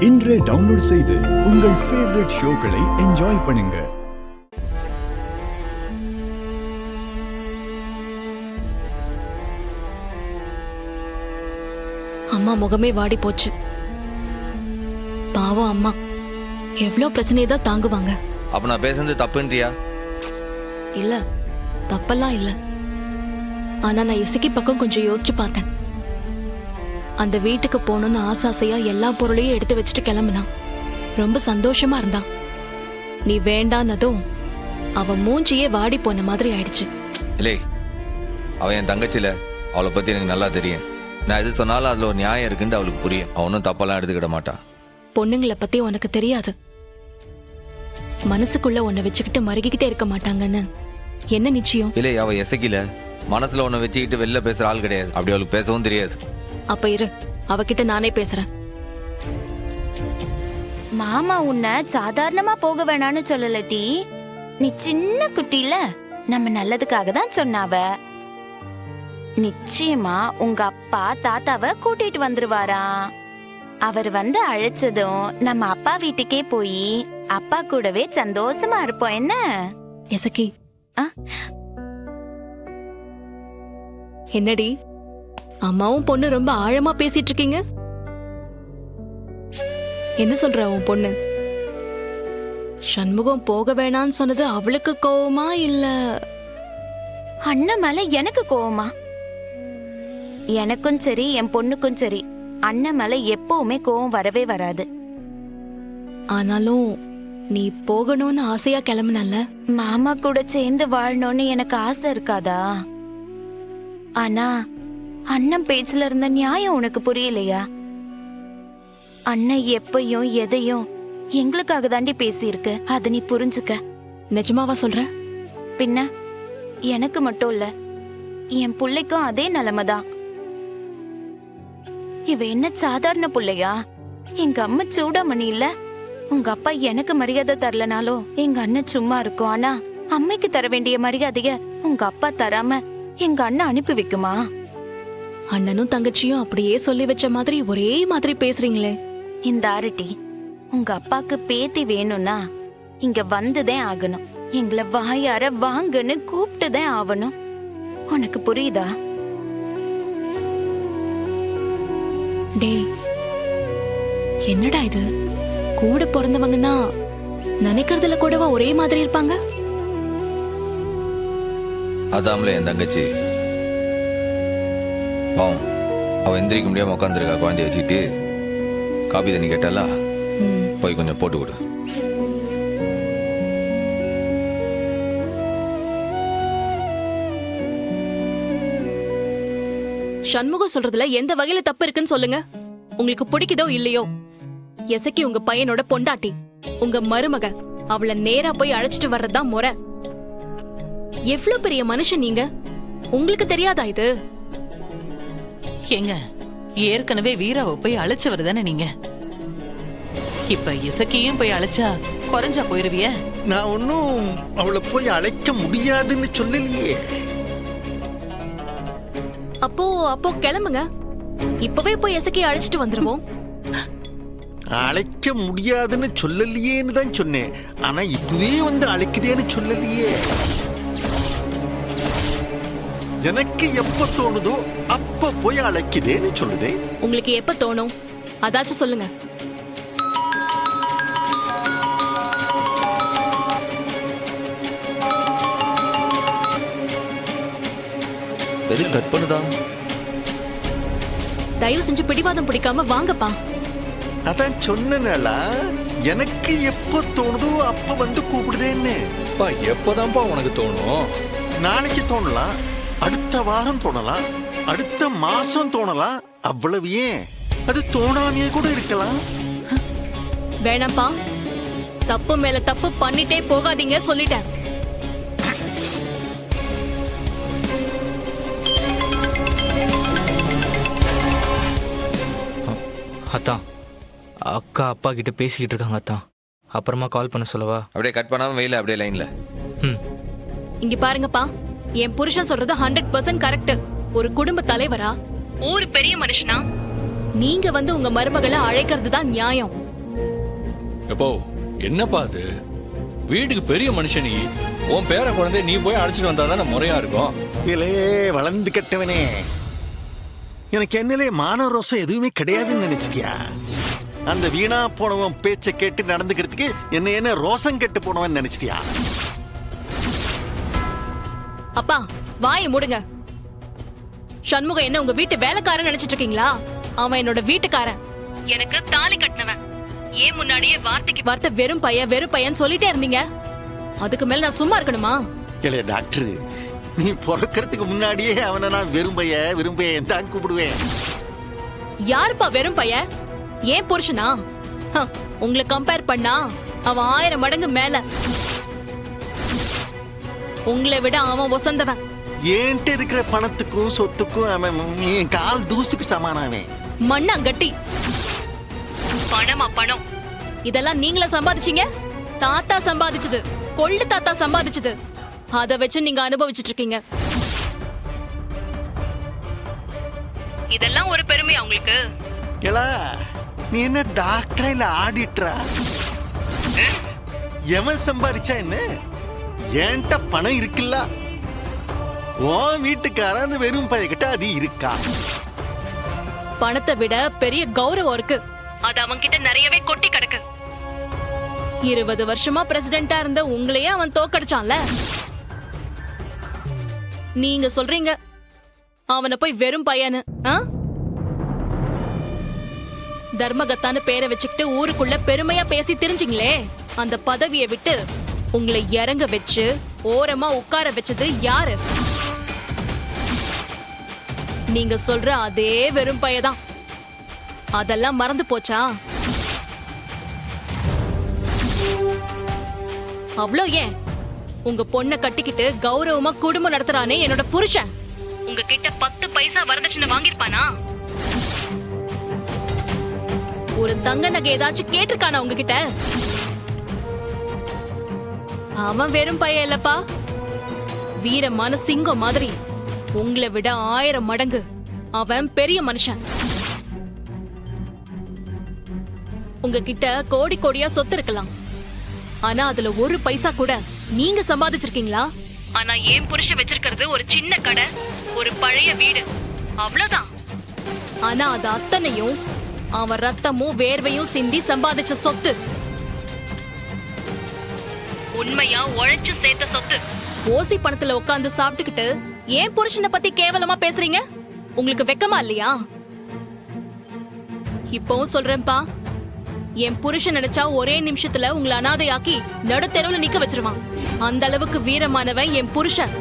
இன்றே டவுன்லோட் செய்து உங்கள் ஃபேவரட் ஷோக்களை என்ஜாய் பண்ணுங்க. அம்மா முகமே வாடி போச்சு. பாவம் அம்மா எவ்வளவு பிரச்சனையை தான் தாங்குவாங்க. அப்ப நான் பேசுறது தப்புன்றியா? இல்ல, தப்பெல்லாம் இல்ல. ஆனா நான் இசைக்கு பக்கம் கொஞ்சம் யோசிச்சு பார்த்தேன். அந்த வீட்டுக்கு போகணும்னு ஆசாசையா எல்லா பொருளையும் எடுத்து வச்சுட்டு கிளம்புனான். ரொம்ப சந்தோஷமா இருந்தான். நீ வேண்டானதும் அவ மூஞ்சியே வாடி போன மாதிரி ஆயிடுச்சு. இல்லை, அவன் என் தங்கச்சில, அவளை பத்தி எனக்கு நல்லா தெரியும். நான் எது சொன்னாலும் அதுல ஒரு நியாயம் இருக்குன்னு அவளுக்கு புரியும். அவனும் தப்பெல்லாம் எடுத்துக்கிட மாட்டான். பொண்ணுங்களை பத்தி உனக்கு தெரியாது. மனசுக்குள்ள உன்னை வச்சுக்கிட்டு மறுகிக்கிட்டே இருக்க மாட்டாங்கன்னு என்ன நிச்சயம்? இல்லை, அவ எசைக்கல மனசுல உன்னை வச்சுக்கிட்டு வெளில பேசுற ஆள் கிடையாது. அப்படி அவளுக்கு பேசவும் தெரியாது. அப்ப இரு, அவகிட்ட நானே பேசுறேன். மாமா உன்னை சாதாரணமா போக வேணான்னு சொல்லலட்டி. நீ சின்ன குட்டில நம்ம நல்லதுக்காக தான் சொன்னாவ. நிச்சயமா உங்க அப்பா தாத்தாவை கூட்டிட்டு வந்துருவாரா. அவர் வந்து அழைச்சதும் நம்ம அப்பா வீட்டுக்கே போய் அப்பா கூடவே சந்தோஷமா இருப்போம். என்ன எசக்கி? என்னடி அம்மாவும் பொண்ணு ரொம்ப ஆழமா பேசிட்டு இருக்கீங்க? என்ன சொல்ற உன் பொண்ணு? சண்முகம் போக வேணான்னு சொன்னது அவளுக்கு கோவமா இல்ல அண்ணன் மேல எனக்கு கோவமா? எனக்கும் சரி என் பொண்ணுக்கும் சரி அண்ணன் மேல எப்பவுமே கோவம் வரவே வராது. ஆனாலும் நீ போகணும்னு ஆசையா கிளம்புனல்ல. மாமா கூட சேர்ந்து வாழணும்னு எனக்கு ஆசை இருக்காதா? ஆனா அண்ணன் பேச்சுல இருந்த நியாயம் உனக்கு புரியலையா? அண்ணன் எப்பயும் எதையும் எங்களுக்காக தாண்டி பேசியிருக்கு. அத நீ புரிஞ்சுக்க. நிஜமாவா சொல்ற? பின்ன எனக்கு மட்டும் இல்ல, என் புள்ளைக்கும் அதே நிலைமைதான். இவ என்ன சாதாரண புள்ளையா? எங்க அம்மா சூடாமணி இல்ல. உங்க அப்பா எனக்கு மரியாதை தரலனாலும் எங்க அண்ணன் சும்மா இருக்கும். ஆனா அம்மைக்கு தர வேண்டிய மரியாதைய உங்க அப்பா தராம எங்க அண்ணன் அனுப்பி வைக்குமா? அண்ணனும் தங்கச்சியும் அப்படியே சொல்லி வச்ச மாதிரி ஒரே மாதிரி பேசுறீங்களே. இந்த ஆரட்டி, உங்க அப்பாக்கு பேத்தி வேணும்னா இங்க வந்துதான் ஆகணும். எங்களை வாயார வாங்கன்னு கூப்பிட்டுதான் ஆகணும். உனக்கு புரியுதா? டேய், என்னடா இது? கூட பிறந்தவங்கன்னா நினைக்கிறதுல கூடவா ஒரே மாதிரி இருப்பாங்க? அதாமல என் தங்கச்சி பாவம், அவ எந்திரிக்க முடியாம உட்காந்துருக்கா. குழந்தைய வச்சுக்கிட்டு காபி தண்ணி கேட்டாலா? போய் கொஞ்சம் போட்டு கொடு. சண்முகம் சொல்றதுல எந்த வகையில தப்பு இருக்குன்னு சொல்லுங்க. உங்களுக்கு பிடிக்குதோ இல்லையோ, எசக்கி உங்க பையனோட பொண்டாட்டி, உங்க மருமக. அவளை நேரா போய் அழைச்சிட்டு வர்றதுதான் முறை. எவ்வளவு பெரிய மனுஷன் நீங்க, உங்களுக்கு தெரியாதா இது? ஏங்க, ஏற்கனவே வீராவை போய் அழைச்சவர் தானே நீங்க. இப்ப இசக்கியும் போய் அழைச்சா குறைஞ்சா போயிருவிய? நான் ஒன்னும் அவளை போய் அழைக்க முடியாதுன்னு சொல்லலையே. அப்போ கிளம்புங்க. இப்பவே போய் எசக்கி அழைச்சிட்டு வந்துருவோம். அழைக்க முடியாதுன்னு சொல்லலையேன்னு தான் சொன்னேன். ஆனா இப்பவே வந்து அழைக்குதேன்னு சொல்லலையே. எனக்கு எப்ப தோணுதோ அப்ப போய் அழைக்குதேன்னு சொல்லுதே. உங்களுக்கு எப்ப தோணும் அதாச்சும் சொல்லுங்க. எதுக்கு கட் பண்ணுதா? தயவு செஞ்சு பிடிவாதம் பிடிக்காம வாங்கப்பா. அதான் சொன்னனாலா, எனக்கு எப்ப தோணுதோ அப்ப வந்து கூப்பிடுதேன்னு. எப்பதான்ப்பா உனக்கு தோணும்? நாளைக்கு தோணலாம், அடுத்த வாரம் தோணலாம், அடுத்த மாசம் தோணலாம். அவ்வளவு ஏன், அது தோணாமையே கூட இருக்கலாம். வேணாப்பா, தப்பு மேல தப்பு பண்ணிட்டே போகாதீங்க சொல்லிட்டேன். அத்தான், அக்கா அப்பா கிட்ட பேசிக்கிட்டு இருக்காங்க அத்தான். அப்புறமா கால் பண்ண சொல்லவா? அப்படியே கட் பண்ணாம வெயில அப்படியே லைன்ல. இங்க பாருங்கப்பா, என் புருஷன் சொல்றது 100% கரெக்ட். ஒரு குடும்ப தலைவரா, ஒரு பெரிய மனுஷனா நீங்க வந்து உங்க மருமகளை அழைக்கிறது தான் நியாயம். எப்போ என்னப்பா அது? வீட்டுக்கு பெரிய மனுஷன் நீ. உன் பேர குழந்தை நீ போய் அழைச்சிட்டு வந்தா தானே முறையா இருக்கும். இலே வளர்ந்து கெட்டவனே, எனக்கு என்னலே மான ரோசம் எதுவுமே கிடையாதுன்னு நினைச்சிட்டியா? அந்த வீணா போனவன் பேச்சை கேட்டு நடந்துக்கிறதுக்கு என்ன ரோசம் கெட்டு போனவன் நினைச்சிட்டியா? அப்பா வாயை மூடுங்க. சண்முகம் என்ன உங்க வீட்டு வேலைக்காரன் நினைச்சிட்டு இருக்கீங்களா? அவன் என்னோட வீட்டுக்காரன், எனக்கு தாலி கட்டினவன். ஏன் முன்னாடியே வார்த்தைக்கு வார்த்தை வெறும் பையன் சொல்லிட்டே இருந்தீங்க. அதுக்கு மேல நான் சும்மா இருக்கணுமா? இளைய டாக்டர், நீ பிறக்கிறதுக்கு முன்னாடியே அவனை நான் விரும்பைய தான் கூப்பிடுவேன். யாருப்பா வெறும் பையன்? ஏன் புருஷனா? உங்களை கம்பேர் பண்ணா அவன் 1000 மடங்கு மேல. உங்களை விட அவன் வசந்தவன். ஏன்ட்டு இருக்கிற பணத்துக்கும் சொத்துக்கும் அவன் என் கால் தூசுக்கு சமானாவே. மண்ணாங்கட்டி. பணமா பணம்? இதெல்லாம் நீங்களா சம்பாதிச்சீங்க? தாத்தா சம்பாதிச்சது, கொள்ளு தாத்தா சம்பாதிச்சது. அத வச்சு நீங்க அனுபவிச்சுட்டு இருக்கீங்க. இதெல்லாம் ஒரு பெருமையா உங்களுக்கு? ஏலா, நீ என்ன டாக்டரா இல்ல ஆடிட்டரா? எவன் சம்பாதிச்சா என்ன? ஏன்ட்ட பணம் இருக்குல்ல, உன் வீட்டுக்காரன் அந்த வெறும் பையகிட்ட அது இருக்கா? பணத்தை விட பெரிய கௌரவம் இருக்கு. அது அவன்கிட்ட நிறையவே கொட்டி கிடக்கு. 20 வருஷமா பிரசிடென்டா இருந்த உங்களையே அவன் தோக்கடிச்சான்ல. நீங்க சொல்றீங்க அவனை போய் வெறும் பையனு. தர்மகத்தான்னு பேரை வச்சுக்கிட்டு ஊருக்குள்ள பெருமையா பேசி தெரிஞ்சிங்களே. அந்த பதவியை விட்டு உங்களை இறங்க வச்சு ஓரமா உட்கார வச்சது யாரு? நீங்க சொல்ற அதே வெறும் பையதான். அதெல்லாம் மறந்து போச்சா? அவ்வளோ ஏன், உங்க பொண்ணை கட்டிக்கிட்டு கௌரவமா குடும்பம் நடத்துறானே என்னோட புருஷன், உங்ககிட்ட 10 பைசா வரதட்சணை வாங்கிருப்பானா? ஒரு தங்க நகை ஏதாச்சும் கேட்டிருக்கானா உங்ககிட்ட? அவன் வெறும் பையன் இல்லப்பா, வீரமான சிங்கம் மாதிரி. உங்களை விட 1000 மடங்கு அவன் பெரிய மனுஷன். உங்ககிட்ட கோடி கோடியா சொத்து இருக்கலாம், ஆனா அதுல ஒரு பைசா கூட நீங்க சம்பாதிச்சிருக்கீங்களா? ஆனா ஏன் புருஷன் வச்சிருக்கிறது ஒரு சின்ன கடை, ஒரு பழைய வீடு, அவ்வளவுதான். ஆனா அது அத்தனையும் அவன் ரத்தமும் வேர்வையும் சிந்தி சம்பாதிச்ச சொத்து. உண்மையா உழைச்சு சேர்த்த சொத்து. ஓசி பணத்துல உட்கார்ந்து சாப்பிட்டுக்கிட்டு ஏன் புருஷனை பத்தி கேவலமா பேசுறீங்க? உங்களுக்கு வெக்கமா இல்லையா? இப்பவும் சொல்றேன்பா, என் புருஷன் நினைச்சா ஒரே நிமிஷத்துல உங்களை அனாதையாக்கி நடுத்தெருவுல நிக்க வச்சிருவான். அந்த அளவுக்கு வீரமானவன் என் புருஷன்.